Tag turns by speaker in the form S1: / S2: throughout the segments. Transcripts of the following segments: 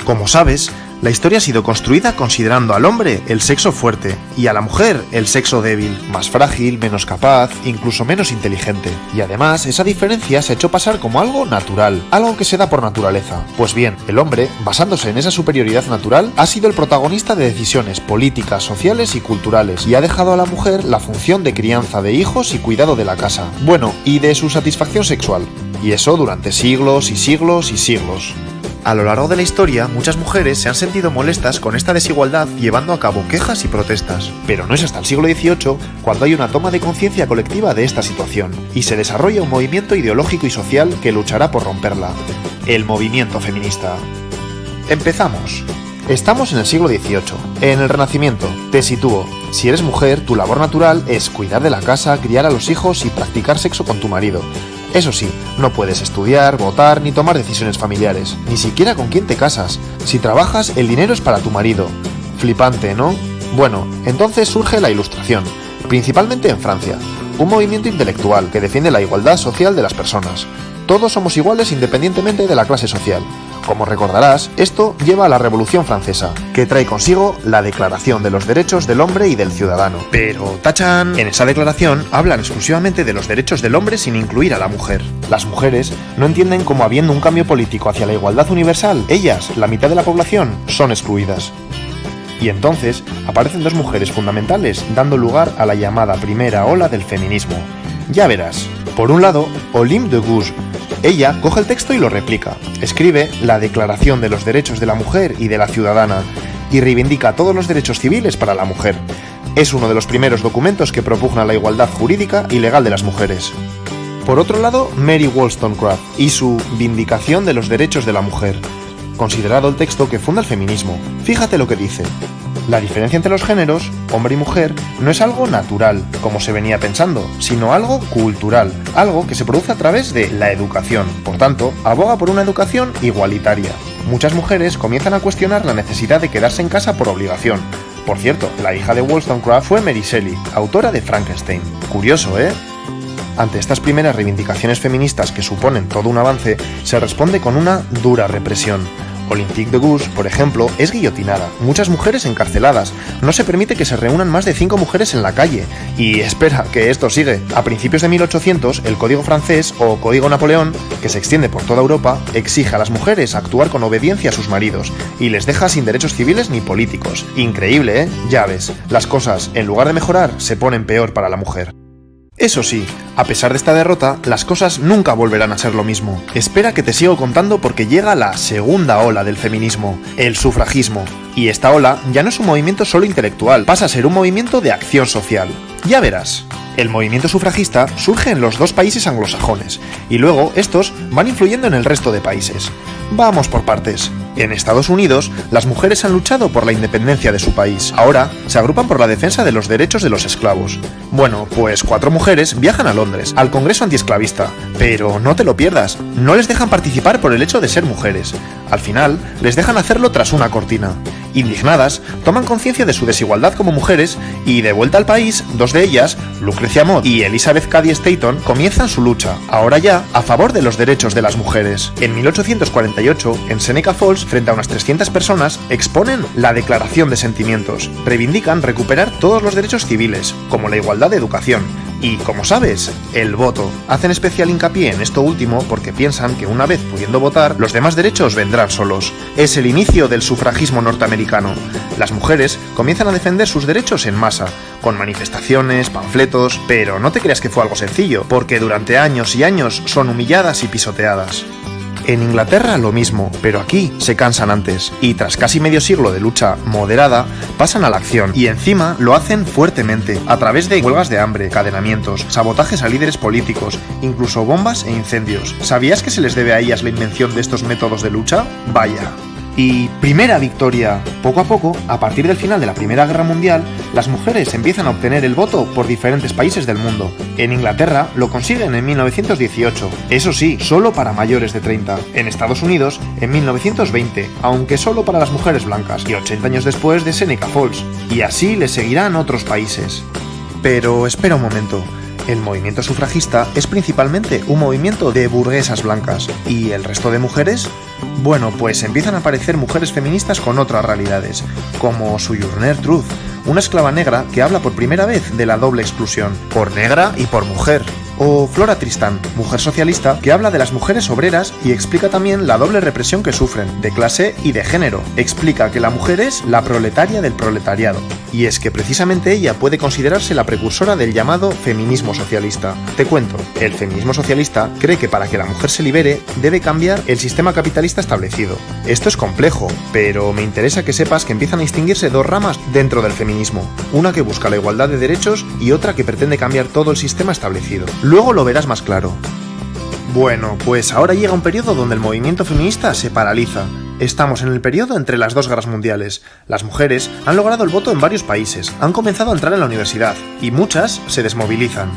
S1: Como sabes, la historia ha sido construida considerando al hombre el sexo fuerte y a la mujer el sexo débil, más frágil, menos capaz, incluso menos inteligente. Y además, esa diferencia se ha hecho pasar como algo natural, algo que se da por naturaleza. Pues bien, el hombre, basándose en esa superioridad natural, ha sido el protagonista de decisiones políticas, sociales y culturales, y ha dejado a la mujer la función de crianza de hijos y cuidado de la casa. Bueno, y de su satisfacción sexual. Y eso durante siglos y siglos y siglos. A lo largo de la historia, muchas mujeres se han sentido molestas con esta desigualdad llevando a cabo quejas y protestas. Pero no es hasta el siglo XVIII cuando hay una toma de conciencia colectiva de esta situación, y se desarrolla un movimiento ideológico y social que luchará por romperla. El movimiento feminista. Empezamos. Estamos en el siglo XVIII, en el Renacimiento. Te sitúo. Si eres mujer, tu labor natural es cuidar de la casa, criar a los hijos y practicar sexo con tu marido. Eso sí, no puedes estudiar, votar ni tomar decisiones familiares, ni siquiera con quién te casas. Si trabajas, el dinero es para tu marido. Flipante, ¿no? Bueno, entonces surge la Ilustración, principalmente en Francia, un movimiento intelectual que defiende la igualdad social de las personas. Todos somos iguales independientemente de la clase social. Como recordarás, esto lleva a la Revolución Francesa, que trae consigo la Declaración de los Derechos del Hombre y del Ciudadano. Pero, ¡tachán!, en esa declaración hablan exclusivamente de los derechos del hombre sin incluir a la mujer. Las mujeres no entienden cómo, habiendo un cambio político hacia la igualdad universal, ellas, la mitad de la población, son excluidas. Y entonces aparecen dos mujeres fundamentales dando lugar a la llamada primera ola del feminismo. Ya verás. Por un lado, Olympe de Gouges. Ella coge el texto y lo replica. Escribe la Declaración de los Derechos de la Mujer y de la Ciudadana y reivindica todos los derechos civiles para la mujer. Es uno de los primeros documentos que propugna la igualdad jurídica y legal de las mujeres. Por otro lado, Mary Wollstonecraft y su Vindicación de los Derechos de la Mujer, considerado el texto que funda el feminismo. Fíjate lo que dice. La diferencia entre los géneros, hombre y mujer, no es algo natural, como se venía pensando, sino algo cultural, algo que se produce a través de la educación. Por tanto, aboga por una educación igualitaria. Muchas mujeres comienzan a cuestionar la necesidad de quedarse en casa por obligación. Por cierto, la hija de Wollstonecraft fue Mary Shelley, autora de Frankenstein. Curioso, ¿eh? Ante estas primeras reivindicaciones feministas que suponen todo un avance, se responde con una dura represión. Olympe de Gouges, por ejemplo, es guillotinada, muchas mujeres encarceladas, no se permite que se reúnan más de 5 mujeres en la calle. Y espera, que esto sigue. A principios de 1800, el Código francés, o Código Napoleón, que se extiende por toda Europa, exige a las mujeres actuar con obediencia a sus maridos, y les deja sin derechos civiles ni políticos. Increíble, ¿eh? Ya ves, las cosas, en lugar de mejorar, se ponen peor para la mujer. Eso sí, a pesar de esta derrota, las cosas nunca volverán a ser lo mismo. Espera que te sigo contando porque llega la segunda ola del feminismo, el sufragismo. Y esta ola ya no es un movimiento solo intelectual, pasa a ser un movimiento de acción social. Ya verás. El movimiento sufragista surge en los dos países anglosajones, y luego estos van influyendo en el resto de países. Vamos por partes. En Estados Unidos, las mujeres han luchado por la independencia de su país. Ahora, se agrupan por la defensa de los derechos de los esclavos. Bueno, pues 4 mujeres viajan a Londres, al Congreso Antiesclavista. Pero no te lo pierdas, no les dejan participar por el hecho de ser mujeres. Al final, les dejan hacerlo tras una cortina. Indignadas, toman conciencia de su desigualdad como mujeres y, de vuelta al país, 2 de ellas, Lucrecia Mott y Elizabeth Cady Stanton, comienzan su lucha, ahora ya, a favor de los derechos de las mujeres. En 1848, en Seneca Falls, frente a unas 300 personas, exponen la Declaración de Sentimientos. Reivindican recuperar todos los derechos civiles, como la igualdad de educación. Y, como sabes, el voto. Hacen especial hincapié en esto último porque piensan que una vez pudiendo votar, los demás derechos vendrán solos. Es el inicio del sufragismo norteamericano. Las mujeres comienzan a defender sus derechos en masa, con manifestaciones, panfletos, pero no te creas que fue algo sencillo, porque durante años y años son humilladas y pisoteadas. En Inglaterra lo mismo, pero aquí se cansan antes, y tras casi medio siglo de lucha moderada, pasan a la acción, y encima lo hacen fuertemente, a través de huelgas de hambre, encadenamientos, sabotajes a líderes políticos, incluso bombas e incendios. ¿Sabías que se les debe a ellas la invención de estos métodos de lucha? Vaya. Y primera victoria. Poco a poco, a partir del final de la Primera Guerra Mundial, las mujeres empiezan a obtener el voto por diferentes países del mundo. En Inglaterra lo consiguen en 1918, eso sí, solo para mayores de 30. En Estados Unidos, en 1920, aunque solo para las mujeres blancas, y 80 años después de Seneca Falls. Y así le seguirán otros países. Pero espera un momento. El movimiento sufragista es principalmente un movimiento de burguesas blancas. ¿Y el resto de mujeres? Bueno, pues empiezan a aparecer mujeres feministas con otras realidades, como Sojourner Truth, una esclava negra que habla por primera vez de la doble exclusión, por negra y por mujer. O Flora Tristán, mujer socialista que habla de las mujeres obreras y explica también la doble represión que sufren, de clase y de género. Explica que la mujer es la proletaria del proletariado. Y es que precisamente ella puede considerarse la precursora del llamado feminismo socialista. Te cuento, el feminismo socialista cree que para que la mujer se libere debe cambiar el sistema capitalista establecido. Esto es complejo, pero me interesa que sepas que empiezan a distinguirse dos ramas dentro del feminismo. Una que busca la igualdad de derechos y otra que pretende cambiar todo el sistema establecido. Luego lo verás más claro. Bueno, pues ahora llega un periodo donde el movimiento feminista se paraliza. Estamos en el periodo entre las dos guerras mundiales. Las mujeres han logrado el voto en varios países, han comenzado a entrar en la universidad, y muchas se desmovilizan.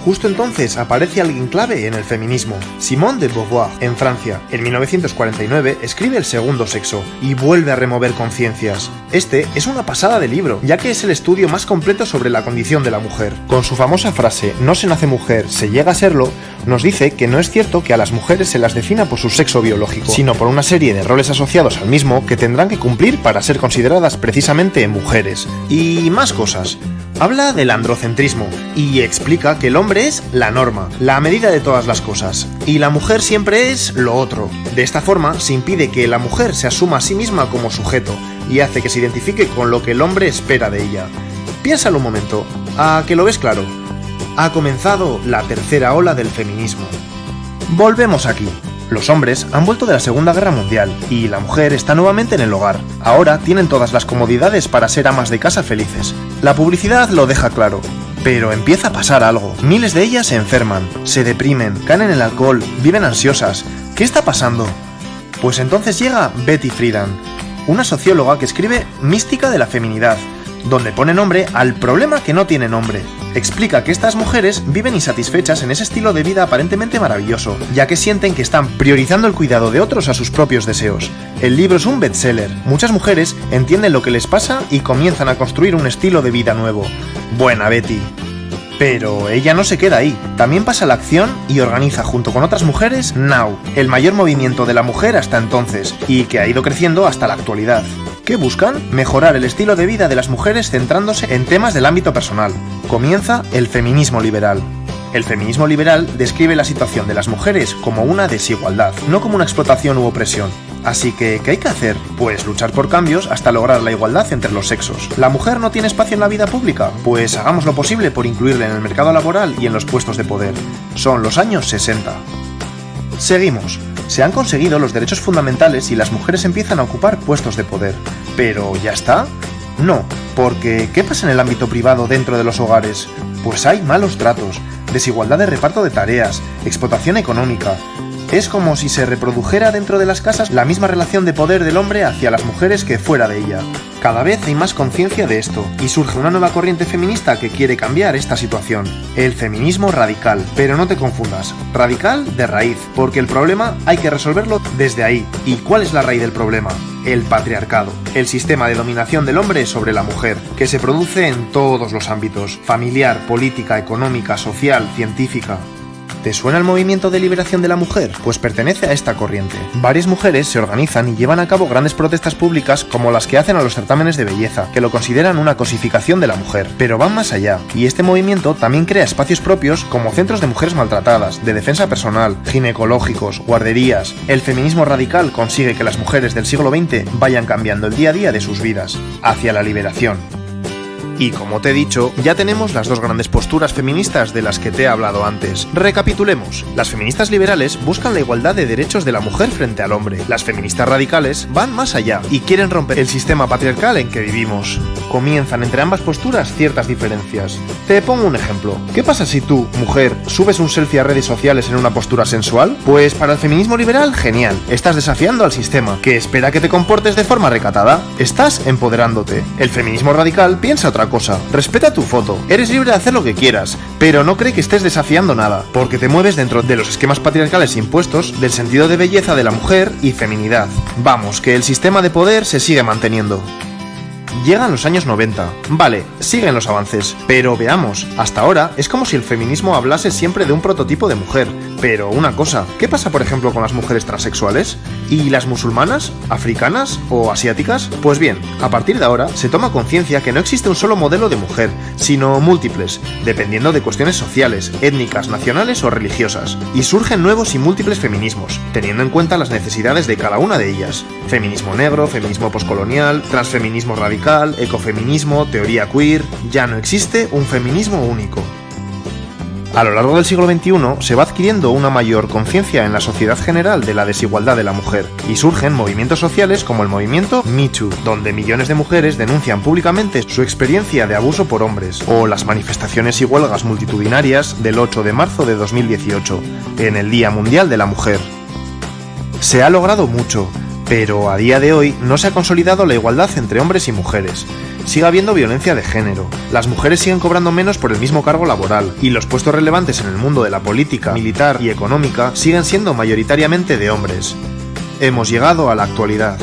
S1: Justo entonces aparece alguien clave en el feminismo, Simone de Beauvoir, en Francia. En 1949 escribe El segundo sexo y vuelve a remover conciencias. Este es una pasada de libro, ya que es el estudio más completo sobre la condición de la mujer. Con su famosa frase, no se nace mujer, se llega a serlo, nos dice que no es cierto que a las mujeres se las defina por su sexo biológico, sino por una serie de roles asociados al mismo que tendrán que cumplir para ser consideradas precisamente mujeres. Y más cosas. Habla del androcentrismo y explica que el hombre es la norma, la medida de todas las cosas, y la mujer siempre es lo otro. De esta forma se impide que la mujer se asuma a sí misma como sujeto y hace que se identifique con lo que el hombre espera de ella. Piénsalo un momento, ¿a que lo ves claro? Ha comenzado la tercera ola del feminismo. Volvemos aquí. Los hombres han vuelto de la Segunda Guerra Mundial y la mujer está nuevamente en el hogar. Ahora tienen todas las comodidades para ser amas de casa felices. La publicidad lo deja claro. Pero empieza a pasar algo. Miles de ellas se enferman, se deprimen, caen en el alcohol, viven ansiosas. ¿Qué está pasando? Pues entonces llega Betty Friedan, una socióloga que escribe Mística de la feminidad, donde pone nombre al problema que no tiene nombre. Explica que estas mujeres viven insatisfechas en ese estilo de vida aparentemente maravilloso, ya que sienten que están priorizando el cuidado de otros a sus propios deseos. El libro es un bestseller. Muchas mujeres entienden lo que les pasa y comienzan a construir un estilo de vida nuevo. Buena Betty. Pero ella no se queda ahí, también pasa a la acción y organiza junto con otras mujeres Now, el mayor movimiento de la mujer hasta entonces, y que ha ido creciendo hasta la actualidad. ¿Qué buscan? Mejorar el estilo de vida de las mujeres centrándose en temas del ámbito personal. Comienza el feminismo liberal. El feminismo liberal describe la situación de las mujeres como una desigualdad, no como una explotación u opresión. Así que, ¿qué hay que hacer? Pues luchar por cambios hasta lograr la igualdad entre los sexos. ¿La mujer no tiene espacio en la vida pública? Pues hagamos lo posible por incluirla en el mercado laboral y en los puestos de poder. Son los años 60. Seguimos. Se han conseguido los derechos fundamentales y las mujeres empiezan a ocupar puestos de poder. ¿Pero ya está? No, porque ¿qué pasa en el ámbito privado dentro de los hogares? Pues hay malos tratos, desigualdad de reparto de tareas, explotación económica. Es como si se reprodujera dentro de las casas la misma relación de poder del hombre hacia las mujeres que fuera de ella. Cada vez hay más conciencia de esto, y surge una nueva corriente feminista que quiere cambiar esta situación. El feminismo radical. Pero no te confundas, radical de raíz, porque el problema hay que resolverlo desde ahí. ¿Y cuál es la raíz del problema? El patriarcado, el sistema de dominación del hombre sobre la mujer, que se produce en todos los ámbitos: familiar, política, económica, social, científica. ¿Te suena el movimiento de liberación de la mujer? Pues pertenece a esta corriente. Varias mujeres se organizan y llevan a cabo grandes protestas públicas como las que hacen a los certámenes de belleza, que lo consideran una cosificación de la mujer. Pero van más allá, y este movimiento también crea espacios propios como centros de mujeres maltratadas, de defensa personal, ginecológicos, guarderías. El feminismo radical consigue que las mujeres del siglo XX vayan cambiando el día a día de sus vidas, hacia la liberación. Y como te he dicho, ya tenemos las dos grandes posturas feministas de las que te he hablado antes. Recapitulemos. Las feministas liberales buscan la igualdad de derechos de la mujer frente al hombre. Las feministas radicales van más allá y quieren romper el sistema patriarcal en que vivimos. Comienzan entre ambas posturas ciertas diferencias. Te pongo un ejemplo. ¿Qué pasa si tú, mujer, subes un selfie a redes sociales en una postura sensual? Pues para el feminismo liberal, genial. Estás desafiando al sistema, que espera que te comportes de forma recatada. Estás empoderándote. El feminismo radical piensa otra cosa. Respeta tu foto. Eres libre de hacer lo que quieras, pero no cree que estés desafiando nada, porque te mueves dentro de los esquemas patriarcales impuestos del sentido de belleza de la mujer y feminidad. Vamos, que el sistema de poder se sigue manteniendo. Llegan los años 90. Vale, siguen los avances, pero veamos, hasta ahora es como si el feminismo hablase siempre de un prototipo de mujer. Pero una cosa, ¿qué pasa por ejemplo con las mujeres transexuales? ¿Y las musulmanas? ¿Africanas? ¿O asiáticas? Pues bien, a partir de ahora se toma conciencia que no existe un solo modelo de mujer, sino múltiples, dependiendo de cuestiones sociales, étnicas, nacionales o religiosas. Y surgen nuevos y múltiples feminismos, teniendo en cuenta las necesidades de cada una de ellas. Feminismo negro, feminismo poscolonial, transfeminismo radical, ecofeminismo, teoría queer. Ya no existe un feminismo único. A lo largo del siglo XXI se va adquiriendo una mayor conciencia en la sociedad general de la desigualdad de la mujer, y surgen movimientos sociales como el movimiento Me Too, donde millones de mujeres denuncian públicamente su experiencia de abuso por hombres, o las manifestaciones y huelgas multitudinarias del 8 de marzo de 2018, en el Día Mundial de la Mujer. Se ha logrado mucho, pero a día de hoy no se ha consolidado la igualdad entre hombres y mujeres. Sigue habiendo violencia de género, las mujeres siguen cobrando menos por el mismo cargo laboral, y los puestos relevantes en el mundo de la política, militar y económica siguen siendo mayoritariamente de hombres. Hemos llegado a la actualidad.